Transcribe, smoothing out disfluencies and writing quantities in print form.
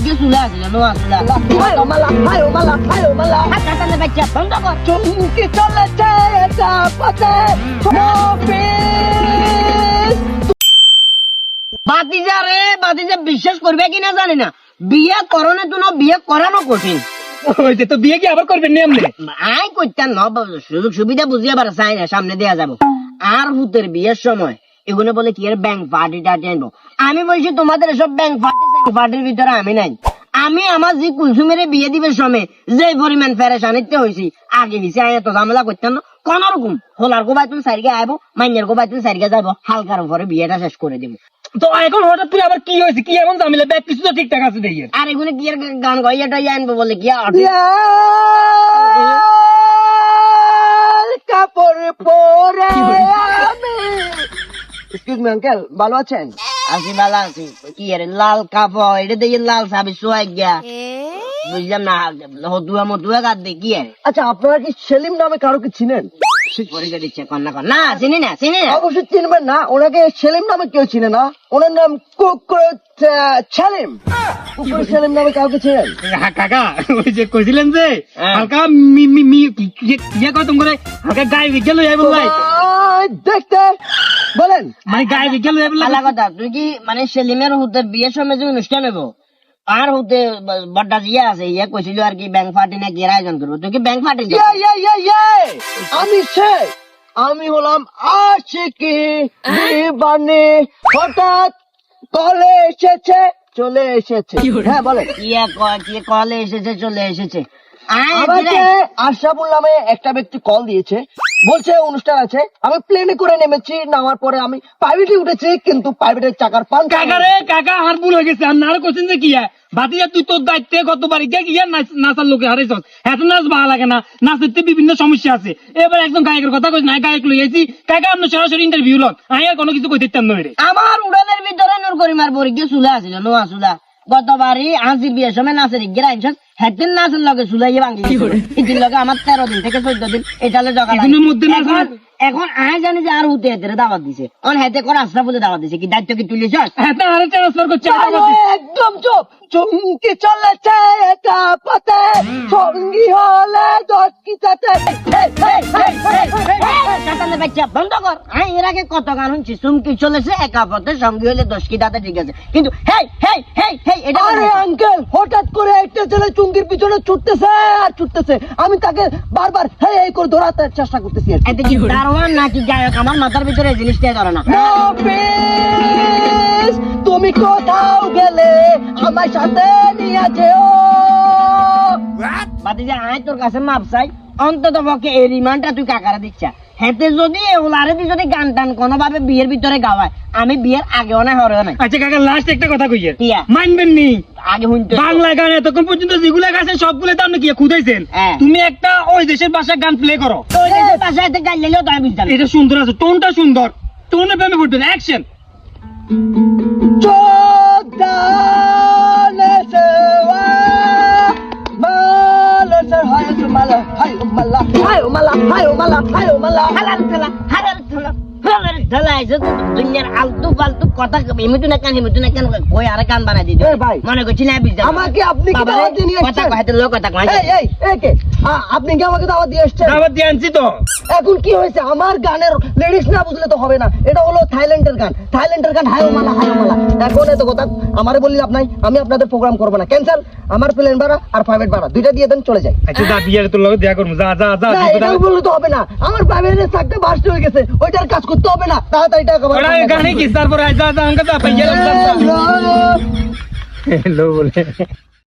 গিয়ে চলে আসলে নো আসলে হাতালে বাচ্চা বন্ধ কর চুমকি চলেছে এটা পথে বাতিজা রে বাতিজা বিশ্বাস করবে কিনা জানি না বিয়ে করনে তো না বিয়ে করানো কঠিন হইছে তো বিয়ে কি আবার করবেন নি আপনি আই কইতাম না সুযোগ সুবিধা বুঝিয়ে পারে চাই না সামনে দেয়া যাবো আর হুতের বিয়ের সময় এগুলো বলে কি এর ব্যাংক পার্টি টাটি আনবো আমি বলছি তোমাদের সব ব্যাংক পার্টির ভিতরে আমি নাই আমি আমার যে কুলসুমের বিয়ে দিবে সময় যে পরিমাণ ফেরেশানিতে হয়েছি আগে দিছে আয় তো ঝামেলা করতাম না কোন রকম হোলার গোবাই তুমি সাইডে আইবো মাইনের গোবাই তুমি সাইডে যাবো হালকার উপরে বিয়েটা শেষ করে দেবো তো এখন হঠাৎ করে আবার কি হয়েছে কি এমন ঝামেলা ব্যাগ কিছু তো ঠিকঠাক আছে দেখি আর এগুলো কি আর গান গাইয়াটা আনবো বলে কি কাপড় পরে আমি এক্সকিউজ মি আঙ্কেল ভালো আছেন আছি ভালো আছি কি আরে লাল কাপড় এটা দিয়ে লাল সাবি সোয়া গিয়া বুঝলাম না হতুয়া মতুয়া গাদ দে কি আরে আচ্ছা আপনারা কি সেলিম নামে কারো কি চিনেন পরীক্ষা দিচ্ছে কন্যা কন্যা না চিনি না অবশ্যই চিনবেন না ওনাকে সেলিম নামে কেউ চিনে না ওনার নাম সেলিম সেলিম নামে কাউকে চিনেন কাকা ওই যে কইছিলেন যে হালকা ইয়ে কত করে হালকা গায়ে বিজ্ঞান লই আইবো ভাই দেখতে বলেন মানে গায়ে বিজ্ঞান লই আইবো আলা কথা তুই কি মানে সেলিমের হুতে বিয়ের সময় যে অনুষ্ঠান হবো আর হুতে বড়টা জিয়া আছে ইয়ে কইছিল আর কি ব্যাংক পার্টি না কি আয়োজন করবো তুই কি ব্যাংক পার্টি আমি আমি হলাম আশিকি দিবানে হঠাৎ কলে এসেছে চলে এসেছে হ্যাঁ বলেন কি কলে এসেছে চলে এসেছে আমাকে আশরাফুল নামে একটা ব্যক্তি কল দিয়েছে বলছে অনুষ্ঠান আছে আমি প্লেনে করে নেমেছি নামার পরে আমি প্রাইভেটে উঠেছি কিন্তু প্রাইভেটের চাকার পান কাকা রে কাকা আর ভুল হয়ে গেছে আর না কোশ্চেন যে কি বাতিজা তুই তোর দায়িত্বে গতবার গিয়া নাচার লোকে হারাইছস এত নাচ ভালো লাগে না নাচতে বিভিন্ন সমস্যা আছে এবার একদম গায়কের কথা কইস না গায়ক লইয়েছি কাকা আপনি সরাসরি ইন্টারভিউ লন আমি আর কোনো কিছু কইতে চান না রে আমার উড়ানের ভিতরে নূর করিমার পরীক্ষা চুলে আসিল নোয়া চুলা গতবারই আজির বিয়ের সময় নাচের গিয়ে আইনছ হেতেন নাচের লগে চুলাইয়ে ভাঙি এটির লগে আমার 13 দিন থেকে 14 দিন এটালে জগা এখন আয় জানি যে আর হুতে হেতে দাওয়াত দিছে অন হেতে করে আশরাফুলে দাওয়াত দিছে কি দায়িত্ব কি তুলিছ হেতে আরে ট্রান্সফার করছে একদম চুপ চুমকি চলেছে এটা পথে সঙ্গী হলে দশ কি সাথে কাটালে বাচ্চা বন্ধ কর এর আগে কত গান শুনছি চুমকি চলেছে একা পথে সঙ্গী হলে 10 কি দাঁতে ঠিক আছে কিন্তু হেই এটা আরে আঙ্কেল হঠাৎ করে একটা ছেলে চুমকির পিছনে ছুটতেছে আর ছুটতেছে আমি তাকে বারবার হেই করে ধরাতে চেষ্টা করতেছি এতে কি দারোয়ান নাকি গায়ক আমার মাথার ভিতরে এই জিনিসটাই ধরে না তুমি কোথাও গেলে আমার সাথে নিয়ে যেও বাতিজা আয় তোর কাছে মাপ চাই অন্তত পক্ষে এই রিমান্ডটা তুই কাকারা দিচ্ছা হেতে যদি ওলারে দি যদি গান টান কোনো ভাবে বিয়ের ভিতরে গাওয়ায় আমি বিয়ের আগে অনেক হরে অনেক আচ্ছা কাকা লাস্ট একটা কথা কইয়ে কিয়া? মানবেন নি আগে শুনতে বাংলা গান এতক্ষণ পর্যন্ত যেগুলো গাছেন সবগুলো তো আপনি কি খুদাইছেন হ্যাঁ। তুমি একটা ওই দেশের ভাষায় গান প্লে করো বাসায় গান লেগেও তো আমি বুঝতাম না। এটা সুন্দর আছে টোনটা সুন্দর টোনে প্রেমে পড়বেন অ্যাকশন হালাল ঠেলা ঢালাইছে দুনিয়ার আলতু ফালতু কথা হিমুতু না কান কই আরে কান বানাই দিই ভাই মনে করছি না বুঝতাম আমাকে আপনি কি বাবা দাওয়াত দিয়ে নিয়ে কথা এসেছেন? কইতে লোক কথা কই এই কে আপনি কি আমাকে দাওয়াত দিয়ে এসেছেন দাওয়াত দিয়ে আনছি তো এখন কি হয়েছে আমার গানের লিরিক্স না বুঝলে তো হবে না এটা হলো থাইল্যান্ডের গান হায়ো মালা এখন এত কথা আমারে বললি আপনাই আমি আপনাদের প্রোগ্রাম করব না ক্যান্সেল আমার প্লেন ভাড়া আর প্রাইভেট ভাড়া দুইটা দিয়ে দেন চলে যাই আচ্ছা দা বিয়ের তোর লগে দেখা করব যা না এটা বললে তো হবে না আমার প্রাইভেটের চাকরি বাস্ট হয়ে গেছে ওইটার কাজ করতে হবে না তাড়াতাড়ি টাকা ওরা গানে কি তারপর আইজা যা আঙ্কা যা পাইয়া হ্যালো বলে